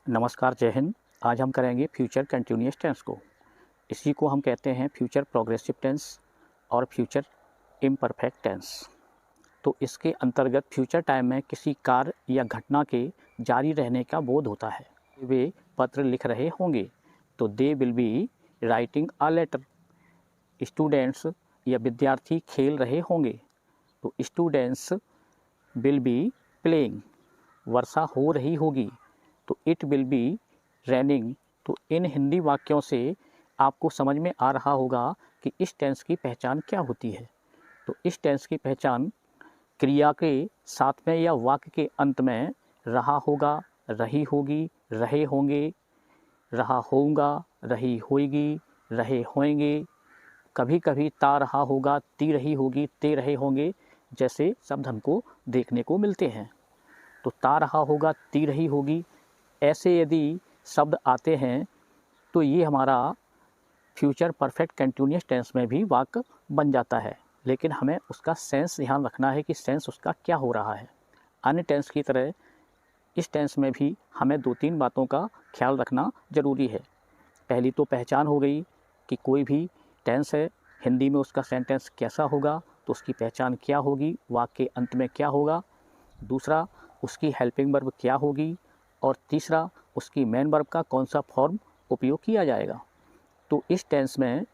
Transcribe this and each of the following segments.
नमस्कार, जय हिंद। आज हम करेंगे फ्यूचर कंटिन्यूअस टेंस को। इसी को हम कहते हैं फ्यूचर प्रोग्रेसिव टेंस और फ्यूचर इम्परफेक्ट टेंस। तो इसके अंतर्गत फ्यूचर टाइम में किसी कार्य या घटना के जारी रहने का बोध होता है। वे पत्र लिख रहे होंगे तो they will be writing a letter. Students या विद्यार्थी खेल रहे होंगे तो स्टूडेंट्स विल बी प्लेइंग। वर्षा हो रही होगी तो इट विल बी रेनिंग। तो इन हिंदी वाक्यों से आपको समझ में आ रहा होगा कि इस टेंस की पहचान क्या होती है। तो इस टेंस की पहचान क्रिया के साथ में या वाक्य के अंत में रहा होगा, रही होगी, रहे होंगे, रहा होगा, रही होगी, रहे होंगे, कभी कभी ता रहा होगा, ती रही होगी, ते रहे होंगे जैसे शब्द हमको देखने को मिलते हैं। तो ता रहा होगा, ती रही होगी, ऐसे यदि शब्द आते हैं तो ये हमारा फ्यूचर परफेक्ट कंटिन्यूअस टेंस में भी वाक्य बन जाता है। लेकिन हमें उसका सेंस ध्यान रखना है कि सेंस उसका क्या हो रहा है। अन्य टेंस की तरह इस टेंस में भी हमें 2-3 बातों का ख्याल रखना ज़रूरी है। पहली तो पहचान हो गई कि कोई भी टेंस है, हिंदी में उसका सेंटेंस कैसा होगा, तो उसकी पहचान क्या होगी, वाक्य के अंत में क्या होगा। दूसरा, उसकी हेल्पिंग वर्ब क्या होगी। और तीसरा, उसकी मेन वर्ब का कौन सा फॉर्म उपयोग किया जाएगा। तो इस टेंस में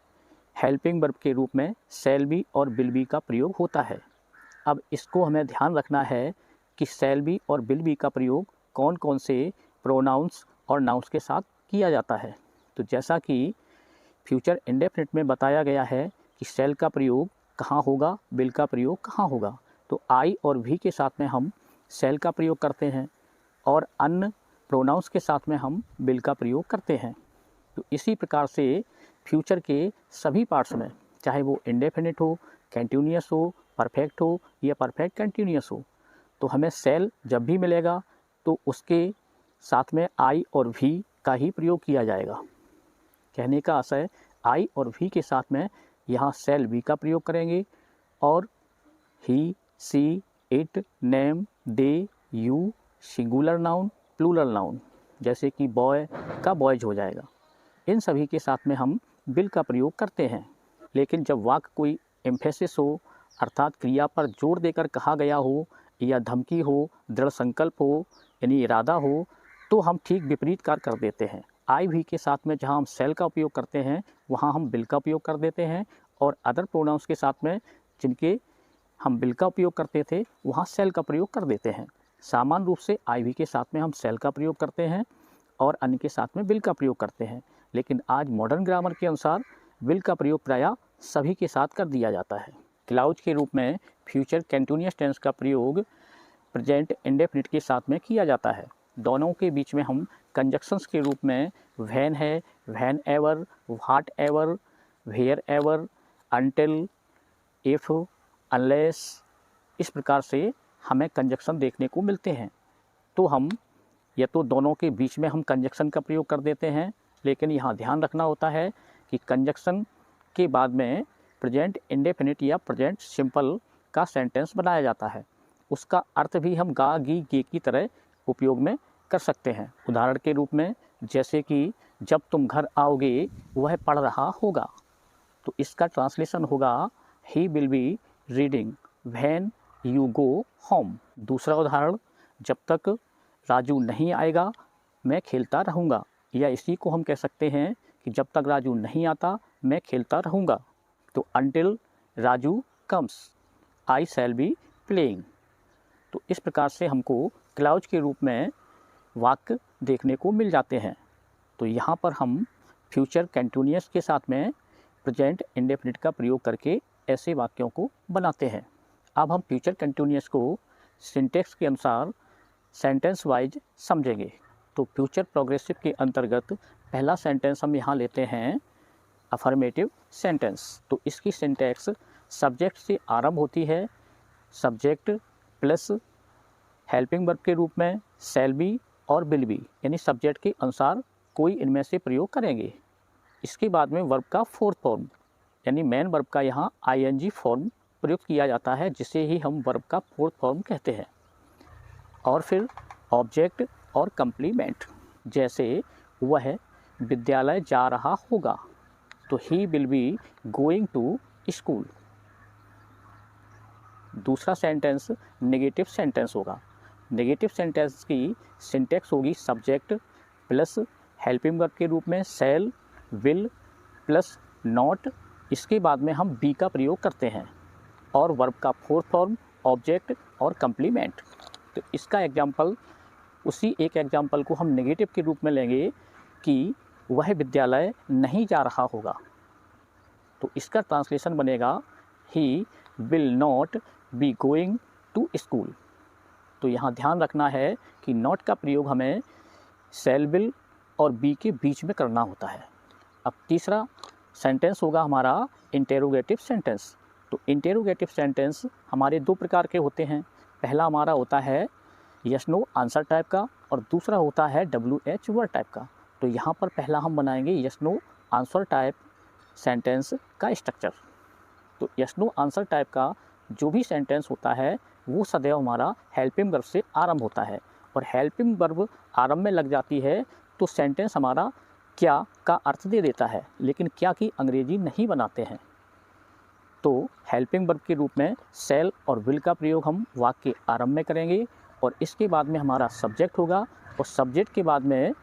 हेल्पिंग वर्ब के रूप में शैल बी और विल बी का प्रयोग होता है। अब इसको हमें ध्यान रखना है कि शैल बी और विल बी का प्रयोग कौन कौन से प्रोनाउंस और नाउंस के साथ किया जाता है। तो जैसा कि फ्यूचर इंडेफिनिट में बताया गया है कि शैल का प्रयोग कहाँ होगा, विल का प्रयोग कहाँ होगा। तो आई और वी के साथ में हम शैल का प्रयोग करते हैं और अन्य प्रोनाउंस के साथ में हम विल का प्रयोग करते हैं। तो इसी प्रकार से फ्यूचर के सभी पार्ट्स में, चाहे वो इंडेफिनिट हो, कंटिन्यूअस हो, परफेक्ट हो या परफेक्ट कंटिन्यूअस हो, तो हमें शैल जब भी मिलेगा तो उसके साथ में आई और वी का ही प्रयोग किया जाएगा। कहने का आशय, आई और वी के साथ में यहाँ शैल वी का प्रयोग करेंगे और he, she, it, name, they, you, singular noun, plural noun, जैसे कि बॉय का बॉयज हो जाएगा। इन सभी के साथ में हम विल का प्रयोग करते हैं। लेकिन जब वाक्य कोई एम्फेसिस हो, अर्थात क्रिया पर जोर देकर कहा गया हो या धमकी हो, दृढ़ संकल्प हो, यानी इरादा हो, तो हम ठीक विपरीत कार्य कर देते हैं। आई भी के साथ में जहाँ हम शैल का उपयोग करते हैं वहाँ हम विल का उपयोग कर देते हैं और अदर प्रोनाउंस के साथ में जिनके हम विल का उपयोग करते थे वहाँ शैल का प्रयोग कर देते हैं। सामान्य रूप से आई वी के साथ में हम शैल का प्रयोग करते हैं और अन्य के साथ में विल का प्रयोग करते हैं। लेकिन आज मॉडर्न ग्रामर के अनुसार विल का प्रयोग प्रायः सभी के साथ कर दिया जाता है। क्लाउज के रूप में फ्यूचर कंटिन्यूअस टेंस का प्रयोग प्रेजेंट इंडेफिनिट के साथ में किया जाता है। दोनों के बीच में हम कंजक्शंस के रूप में व्हेन है, whenever, whatever, wherever, until, if, unless, इस प्रकार से हमें कंजक्शन देखने को मिलते हैं। तो हम या तो दोनों के बीच में हम कंजक्शन का प्रयोग कर देते हैं, लेकिन यहाँ ध्यान रखना होता है कि कंजक्शन के बाद में प्रेजेंट इंडेफिनिट या प्रेजेंट सिंपल का सेंटेंस बनाया जाता है। उसका अर्थ भी हम गा, गी, गे की तरह उपयोग में कर सकते हैं। उदाहरण के रूप में जैसे कि जब तुम घर आओगे वह पढ़ रहा होगा, तो इसका ट्रांसलेशन होगा ही will be reading when you go home. दूसरा उदाहरण, जब तक राजू नहीं आएगा मैं खेलता रहूँगा, या इसी को हम कह सकते हैं कि जब तक राजू नहीं आता मैं खेलता रहूँगा। तो until Raju comes I shall be playing. तो इस प्रकार से हमको क्लाउज के रूप में वाक्य देखने को मिल जाते हैं। तो यहाँ पर हम फ्यूचर कंटिन्यूअस के साथ में प्रेजेंट इंडेफिनिट का प्रयोग करके ऐसे वाक्यों को बनाते हैं। अब हम फ्यूचर कंटिन्यूअस को सिंटेक्स के अनुसार सेंटेंस वाइज समझेंगे। तो फ्यूचर प्रोग्रेसिव के अंतर्गत पहला सेंटेंस हम यहाँ लेते हैं अफर्मेटिव सेंटेंस। तो इसकी सिंटेक्स सब्जेक्ट से आरंभ होती है, सब्जेक्ट प्लस हेल्पिंग वर्ब के रूप में शैल बी और विल बी, यानी सब्जेक्ट के अनुसार कोई इनमें से प्रयोग करेंगे। इसके बाद में वर्ब का फोर्थ फॉर्म यानी मेन वर्ब का यहाँ आईएनजी फॉर्म प्रयुक्त किया जाता है, जिसे ही हम वर्ब का फोर्थ फॉर्म कहते हैं। और फिर ऑब्जेक्ट और कंप्लीमेंट। जैसे वह विद्यालय जा रहा होगा, तो he will be going to school. दूसरा सेंटेंस नेगेटिव सेंटेंस होगा। नेगेटिव सेंटेंस की सिंटैक्स होगी सब्जेक्ट प्लस हेल्पिंग वर्ब के रूप में शैल, विल प्लस नॉट, इसके बाद में हम बी का प्रयोग करते हैं और वर्ब का फोर्थ फॉर्म, ऑब्जेक्ट और कंप्लीमेंट। तो इसका एग्जाम्पल, उसी एक एग्जाम्पल को हम नेगेटिव के रूप में लेंगे कि वह विद्यालय नहीं जा रहा होगा। तो इसका ट्रांसलेशन बनेगा he will not be going to school. तो यहाँ ध्यान रखना है कि नॉट का प्रयोग हमें शैल, विल और बी के बीच में करना होता है। अब तीसरा सेंटेंस होगा हमारा इंटेरोगेटिव सेंटेंस। तो इंटेरोगेटिव सेंटेंस हमारे दो प्रकार के होते हैं। पहला हमारा होता है यस नो आंसर टाइप का और दूसरा होता है WH वर्ड टाइप का। तो यहाँ पर पहला हम बनाएंगे yes no answer type sentence का स्ट्रक्चर। तो यस नो आंसर टाइप का जो भी सेंटेंस होता है वो सदैव हमारा हेल्पिंग वर्ब से आरंभ होता है, और हेल्पिंग वर्ब आरंभ में लग जाती है तो सेंटेंस हमारा क्या का अर्थ दे देता है, लेकिन क्या की अंग्रेजी नहीं बनाते हैं। तो हेल्पिंग वर्ब के रूप में शैल और विल का प्रयोग हम वाक्य के आरंभ में करेंगे, और इसके बाद में हमारा सब्जेक्ट होगा और सब्जेक्ट के बाद में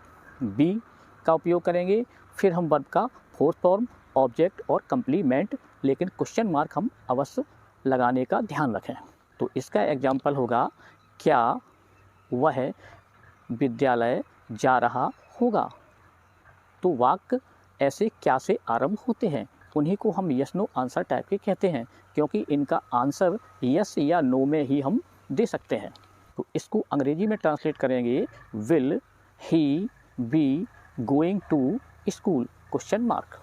बी का उपयोग करेंगे। फिर हम वर्ब का फोर्थ फॉर्म, ऑब्जेक्ट और कंप्लीमेंट, लेकिन क्वेश्चन मार्क हम अवश्य लगाने का ध्यान रखें। तो इसका एग्जाम्पल होगा क्या वह विद्यालय जा रहा होगा। तो वाक्य ऐसे क्या से आरंभ होते हैं, उन्हीं को हम यस नो आंसर टाइप के कहते हैं, क्योंकि इनका आंसर यस या नो में ही हम दे सकते हैं। तो इसको अंग्रेजी में ट्रांसलेट करेंगे will he be going to school question mark.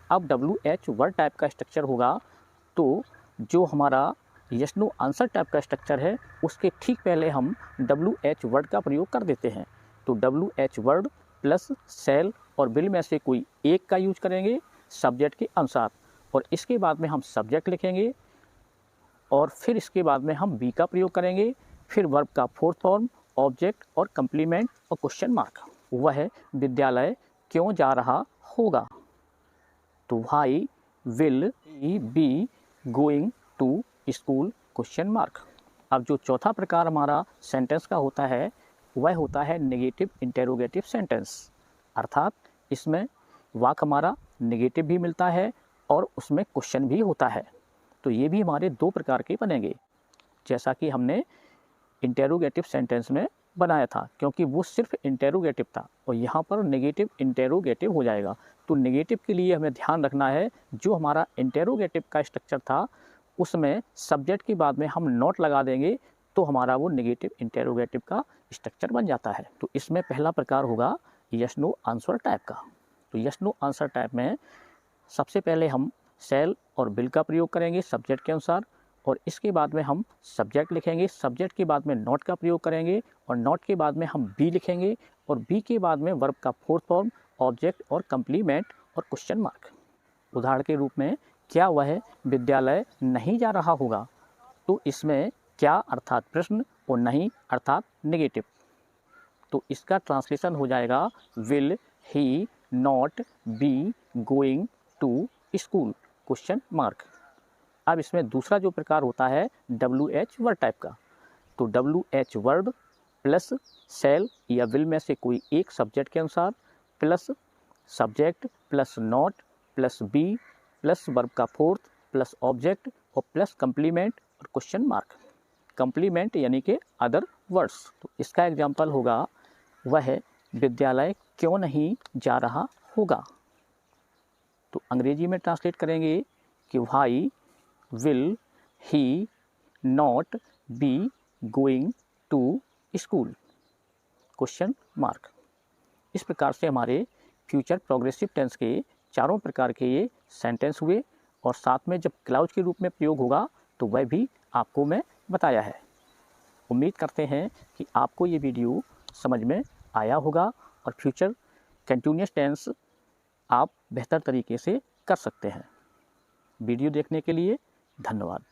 अब WH वर्ड टाइप का स्ट्रक्चर होगा। तो जो हमारा यस नो आंसर टाइप का स्ट्रक्चर है उसके ठीक पहले हम WH वर्ड का प्रयोग कर देते हैं। तो WH वर्ड प्लस शैल और विल में से कोई एक का यूज करेंगे सब्जेक्ट के अनुसार, और इसके बाद में हम सब्जेक्ट लिखेंगे और फिर इसके बाद में हम बी का प्रयोग करेंगे। फिर वर्ब का फोर्थ फॉर्म, ऑब्जेक्ट और कंप्लीमेंट और क्वेश्चन मार्क। वह विद्यालय क्यों जा रहा होगा। तो why will he be going to school question mark. अब जो चौथा प्रकार हमारा सेंटेंस का होता है वह होता है नेगेटिव इंटेरोगेटिव सेंटेंस, अर्थात इसमें वाक्य हमारा नेगेटिव भी मिलता है और उसमें क्वेश्चन भी होता है। तो ये भी हमारे दो प्रकार के बनेंगे, जैसा कि हमने इंटेरोगेटिव सेंटेंस में बनाया था, क्योंकि वो सिर्फ इंटेरोगेटिव था और यहाँ पर नेगेटिव इंटेरोगेटिव हो जाएगा। तो नेगेटिव के लिए हमें ध्यान रखना है, जो हमारा इंटेरोगेटिव का स्ट्रक्चर था उसमें सब्जेक्ट के बाद में हम नॉट लगा देंगे तो हमारा वो नेगेटिव इंटेरोगेटिव का स्ट्रक्चर बन जाता है। तो इसमें पहला प्रकार होगा यस नो आंसर टाइप का। तो यस नो आंसर टाइप में सबसे पहले हम शैल और विल का प्रयोग करेंगे सब्जेक्ट के अनुसार, और इसके बाद में हम सब्जेक्ट लिखेंगे। सब्जेक्ट के बाद में नॉट का प्रयोग करेंगे और नॉट के बाद में हम बी लिखेंगे, और बी के बाद में वर्ब का फोर्थ फॉर्म, ऑब्जेक्ट और कंप्लीमेंट और क्वेश्चन मार्क। उदाहरण के रूप में क्या वह विद्यालय नहीं जा रहा होगा। तो इसमें क्या अर्थात प्रश्न और नहीं अर्थात नेगेटिव। तो इसका ट्रांसलेशन हो जाएगा will he not be going to school question mark. अब इसमें दूसरा जो प्रकार होता है WH वर्ड टाइप का। तो WH वर्ड प्लस शैल या विल में से कोई एक सब्जेक्ट के अनुसार, plus subject plus not plus be plus verb का फोर्थ प्लस ऑब्जेक्ट और प्लस कंप्लीमेंट और क्वेश्चन मार्क। कंप्लीमेंट यानी कि अदर वर्ड्स। तो इसका एग्जाम्पल होगा वह विद्यालय क्यों नहीं जा रहा होगा। तो अंग्रेजी में ट्रांसलेट करेंगे कि why will he not be going to school question mark. इस प्रकार से हमारे फ्यूचर प्रोग्रेसिव टेंस के चारों प्रकार के ये सेंटेंस हुए, और साथ में जब क्लाउज के रूप में प्रयोग होगा तो वह भी आपको मैं बताया है। उम्मीद करते हैं कि आपको ये वीडियो समझ में आया होगा और फ्यूचर कंटिन्यूअस टेंस आप बेहतर तरीके से कर सकते हैं। वीडियो देखने के लिए धन्यवाद।